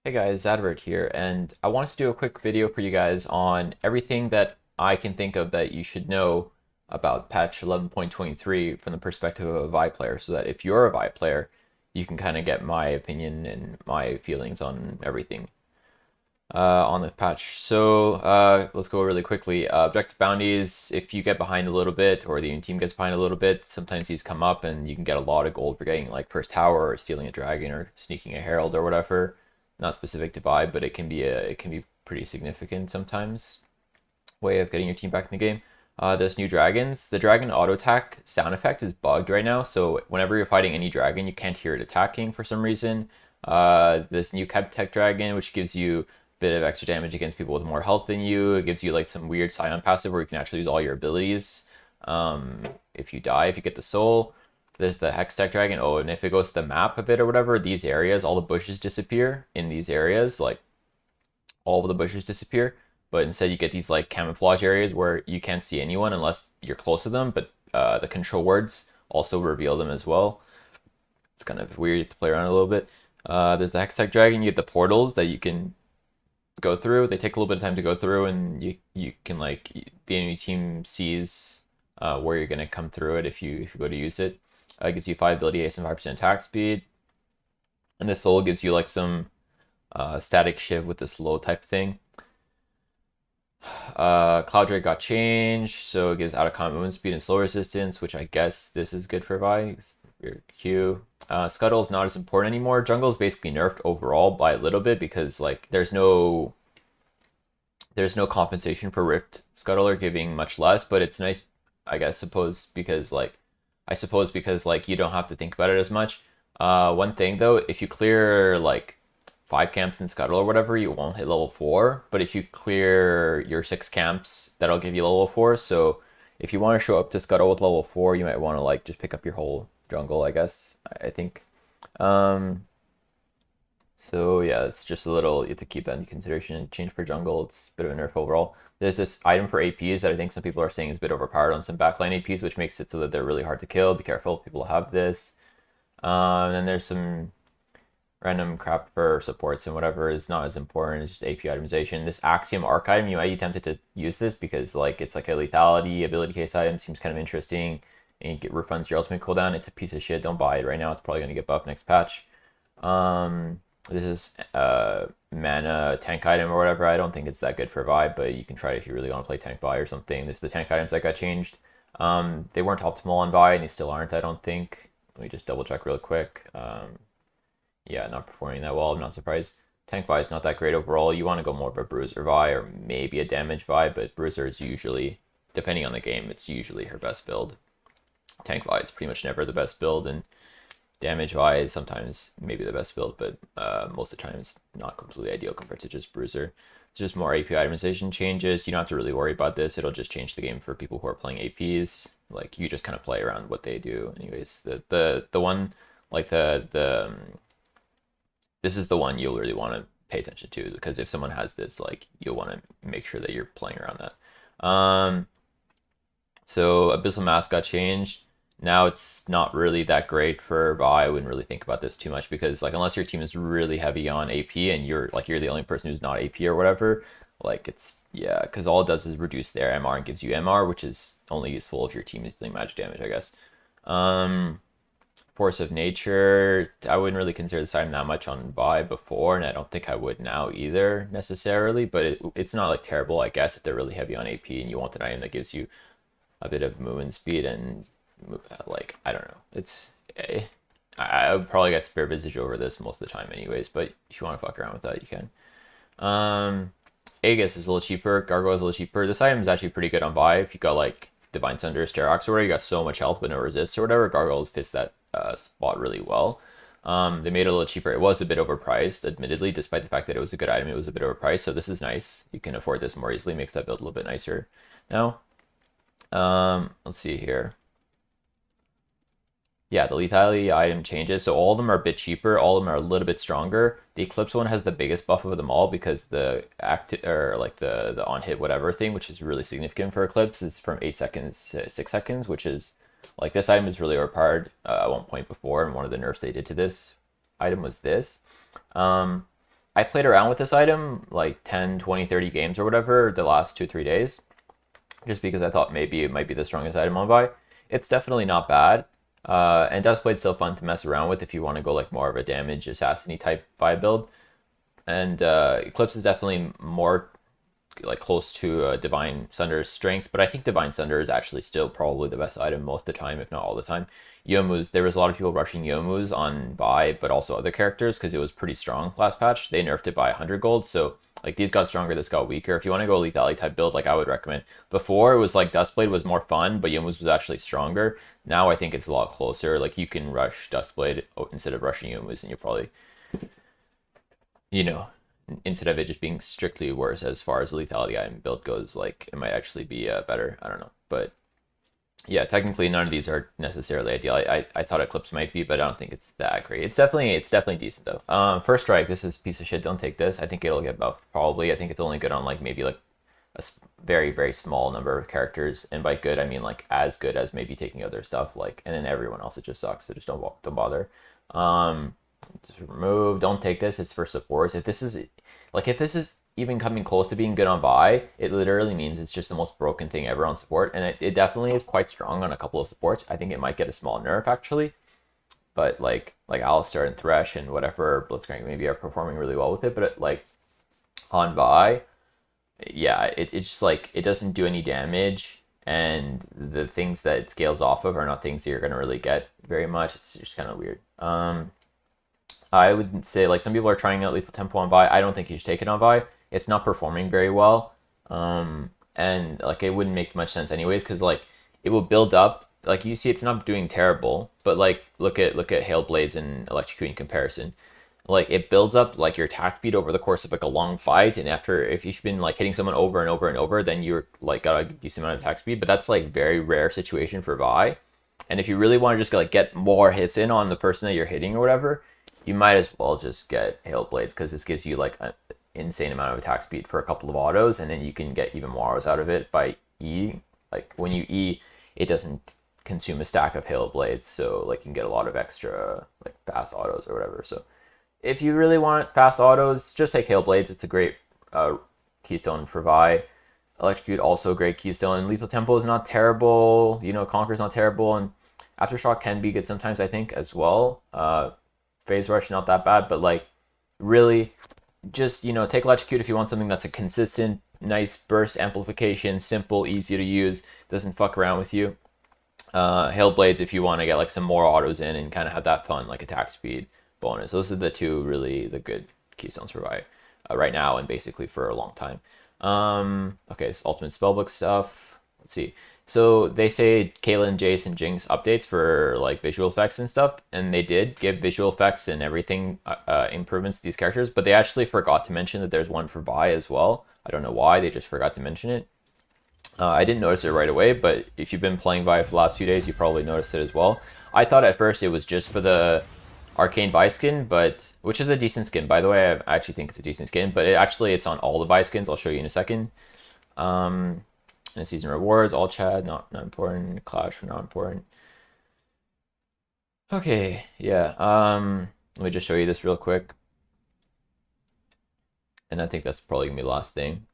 Hey guys, Zativert here, and I wanted to do a quick video for you guys on everything that I can think of that you should know about patch 11.23 from the perspective of a Vi player, so that if you're a Vi player, you can kind of get my opinion and my feelings on everything on the patch. So let's go really quickly. Objective bounties, if you get behind a little bit, or the team gets behind a little bit, sometimes these come up and you can get a lot of gold for getting like first tower or stealing a dragon or sneaking a herald or whatever. Not specific to vibe, but it can be pretty significant sometimes. Way of getting your team back in the game. There's new dragons. The dragon auto attack sound effect is bugged right now, so whenever you're fighting any dragon, you can't hear it attacking for some reason. This new Tech dragon, which gives you a bit of extra damage against people with more health than you. It gives you like some weird Scion passive where you can actually use all your abilities. If you die, if you get the soul. There's the Hex Dragon. Oh, and if it goes to the map a bit or whatever, these areas, all the bushes disappear in these areas. Like all of the bushes disappear, but instead you get these like camouflage areas where you can't see anyone unless you're close to them, but the control words also reveal them as well. It's kind of weird to play around a little bit. There's the Hex Dragon. You get the portals that you can go through. They take a little bit of time to go through, and you can like the enemy team sees where you're gonna come through it if you go to use it. It gives you 5 ability haste and 5% attack speed, and the soul gives you like some static shiv with the slow type thing. Cloud Drake got changed, so it gives out of combat movement speed and slow resistance, which I guess this is good for Vi. Your Q. Scuttle is not as important anymore. Jungle is basically nerfed overall by a little bit because like there's no compensation for Rift Scuttler giving much less, but it's nice, I suppose because like you don't have to think about it as much. One thing though, if you clear like 5 camps in Scuttle or whatever, you won't hit level 4. But if you clear your 6 camps, that'll give you level 4. So if you want to show up to Scuttle with level 4, you might want to like just pick up your whole jungle, I guess. I think. Um, so yeah, it's just a little you have to keep that in consideration. Change for jungle, it's a bit of a nerf overall. There's this item for APs that I think some people are saying is a bit overpowered on some backline APs, which makes it so that they're really hard to kill. Be careful, people have this. And then there's some random crap for supports and whatever is not as important. It's just AP itemization. This Axiom Arc item, you might be tempted to use this because like it's like a lethality ability case item, seems kind of interesting, and it refunds your ultimate cooldown. It's a piece of shit. Don't buy it right now. It's probably gonna get buffed next patch. This is mana tank item or whatever. I don't think it's that good for vibe, but you can try it if you really want to play tank Vi or something. This is the tank items that got changed. They weren't optimal on Vi, and they still aren't, I don't think. Let me just double check real quick. Yeah, not performing that well. I'm not surprised. Tank Vi is not that great overall. You want to go more of a Bruiser Vi or maybe a Damage Vi, but Bruiser is usually, depending on the game, it's usually her best build. Tank Vi is pretty much never the best build, and Damage Vi is sometimes maybe the best build, but most of the time it's not completely ideal compared to just Bruiser. It's just more AP itemization changes. You don't have to really worry about this. It'll just change the game for people who are playing APs. Like you just kind of play around what they do. Anyways, the one like this is the one you'll really want to pay attention to because if someone has this, like you'll want to make sure that you're playing around that. So Abyssal Mask got changed. Now it's not really that great for Vi. I wouldn't really think about this too much because like unless your team is really heavy on AP and you're the only person who's not AP or whatever, like it's yeah, because all it does is reduce their MR and gives you MR, which is only useful if your team is dealing magic damage, I guess. Force of Nature, I wouldn't really consider this item that much on Vi before, and I don't think I would now either necessarily, but it's not like terrible, I guess, if they're really heavy on AP and you want an item that gives you a bit of movement speed and like, I don't know. I would probably get Spare Visage over this most of the time anyways, but if you want to fuck around with that, you can. Aegis is a little cheaper, Gargoyle is a little cheaper. This item is actually pretty good on Vi if you got like Divine Sunder, Sterox, or whatever, you got so much health but no resist or whatever, Gargoyle fits that spot really well. They made it a little cheaper. It was a bit overpriced, admittedly, despite the fact that it was a good item, it was a bit overpriced, so this is nice. You can afford this more easily, makes that build a little bit nicer now. Let's see here. Yeah, the lethality item changes, so all of them are a bit cheaper, all of them are a little bit stronger. The Eclipse one has the biggest buff of them all because the active or like the on hit whatever thing, which is really significant for Eclipse, is from 8 seconds to 6 seconds, which is like this item is really overpowered at one point before, and one of the nerfs they did to this item was this. I played around with this item like 10, 20, 30 games or whatever the last 2, 3 days, just because I thought maybe it might be the strongest item on Vi. It's definitely not bad. And Duskblade's still fun to mess around with if you want to go like more of a damage assassin-y type Vi build. And Eclipse is definitely more like close to Divine Sunder's strength, but I think Divine Sunder is actually still probably the best item most of the time, if not all the time. Youmuu's, there was a lot of people rushing Youmuu's on Vi, but also other characters because it was pretty strong last patch. They nerfed it by 100 gold, so like these got stronger, this got weaker. If you want to go lethality type build, like I would recommend. Before it was like Duskblade was more fun, but Youmuu's was actually stronger. Now I think it's a lot closer. Like you can rush Duskblade instead of rushing Youmuu's, and you probably, you know, instead of it just being strictly worse as far as the lethality item build goes, like it might actually be better. I don't know, but yeah, technically none of these are necessarily ideal. I thought Eclipse might be, but I don't think it's that great. It's definitely decent though. First Strike, this is a piece of shit. Don't take this. I think it'll get buffed probably. I think it's only good on like maybe like a very very small number of characters, and by good I mean like as good as maybe taking other stuff like, and then everyone else it just sucks. So just don't bother. Just remove. Don't take this. It's for supports. If this is even coming close to being good on Vi, it literally means it's just the most broken thing ever on support, and it definitely is quite strong on a couple of supports. I think it might get a small nerf actually, but like Alistar and Thresh and whatever Blitzcrank maybe are performing really well with it, but like on Vi, yeah, it's just like it doesn't do any damage, and the things that it scales off of are not things that you're gonna really get very much. It's just kind of weird. I would say like some people are trying out Lethal Tempo on Vi. I don't think you should take it on Vi. It's not performing very well, and like it wouldn't make much sense anyways because like it will build up. Like you see, it's not doing terrible, but like look at Hail Blades and Electrocute in comparison. Like it builds up like your attack speed over the course of like a long fight, and after if you've been like hitting someone over and over and over, then you're like got a decent amount of attack speed. But that's like very rare situation for Vi. And if you really want to just like get more hits in on the person that you're hitting or whatever, you might as well just get Hail Blades because this gives you like an insane amount of attack speed for a couple of autos, and then you can get even more autos out of it by E. Like when you E, it doesn't consume a stack of Hail Blades, so like you can get a lot of extra like fast autos or whatever. So if you really want fast autos, just take Hail Blades. It's a great keystone for Vi. Electrocute also a great keystone. Lethal Tempo is not terrible. Conquer's not terrible, and Aftershock can be good sometimes, I think, as well. Phase Rush not that bad, but like really just take Electrocute if you want something that's a consistent, nice burst amplification, simple, easy to use, doesn't fuck around with you. Hail Blades if you want to get like some more autos in and kind of have that fun like attack speed bonus. Those are the two really the good keystones for Vi right now and basically for a long time. Okay, so Ultimate Spellbook stuff. Let's see. So they say Kaylin, Jace, and Jinx updates for like visual effects and stuff, and they did give visual effects and everything improvements to these characters, but they actually forgot to mention that there's one for Vi as well. I don't know why, they just forgot to mention it. I didn't notice it right away, but if you've been playing Vi for the last few days, you probably noticed it as well. I thought at first it was just for the Arcane Vi skin, which is a decent skin, by the way. I actually think it's a decent skin, but it's on all the Vi skins. I'll show you in a second. And season rewards, all Chad, not important. Clash, not important. Okay, yeah. Let me just show you this real quick. And I think that's probably gonna be the last thing.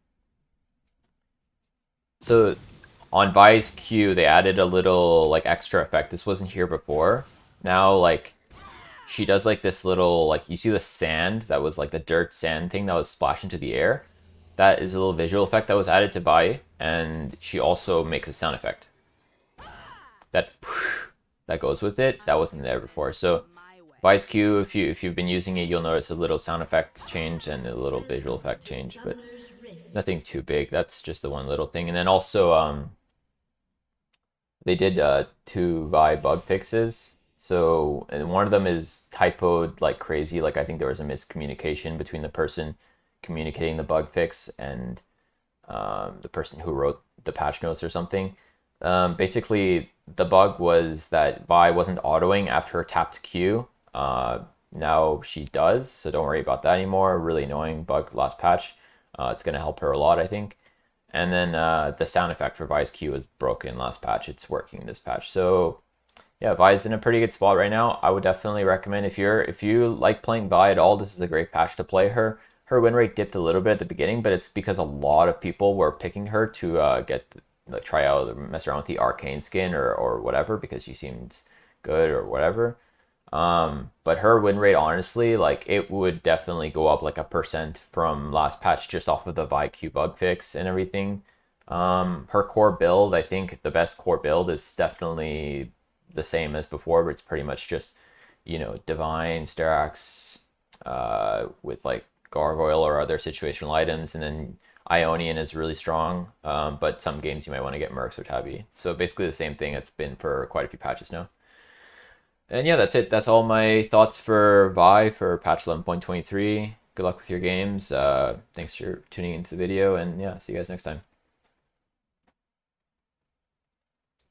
So on Vi's Q, they added a little like extra effect. This wasn't here before. Now like she does like this little like you see the sand that was like the dirt sand thing that was splashed into the air. That is a little visual effect that was added to Vi, and she also makes a sound effect that goes with it. That wasn't there before. So Vi's Q, if you've been using it, you'll notice a little sound effect change and a little visual effect change, but nothing too big. That's just the one little thing. And then also they did 2 Vi bug fixes. So and one of them is typoed like crazy. Like I think there was a miscommunication between the person communicating the bug fix and the person who wrote the patch notes or something. Basically, the bug was that Vi wasn't autoing after her tapped Q. Now she does, so don't worry about that anymore. Really annoying bug last patch. It's going to help her a lot, I think. And then the sound effect for Vi's Q was broken last patch. It's working this patch. So yeah, Vi's in a pretty good spot right now. I would definitely recommend if you like playing Vi at all, this is a great patch to play her. her win rate dipped a little bit at the beginning, but it's because a lot of people were picking her to try out, mess around with the arcane skin or whatever because she seemed good or whatever. But her win rate, honestly, like it would definitely go up like 1% from last patch just off of the VIQ bug fix and everything. Her core build, I think the best core build is definitely the same as before, but it's pretty much just, Divine, Sterax, with like Gargoyle or other situational items, and then Ionian is really strong, but some games you might want to get Mercs or Tabby. So basically the same thing it's been for quite a few patches now. And yeah, that's it. That's all my thoughts for Vi for patch 11.23. Good luck with your games. Thanks for tuning into the video, and yeah, see you guys next time.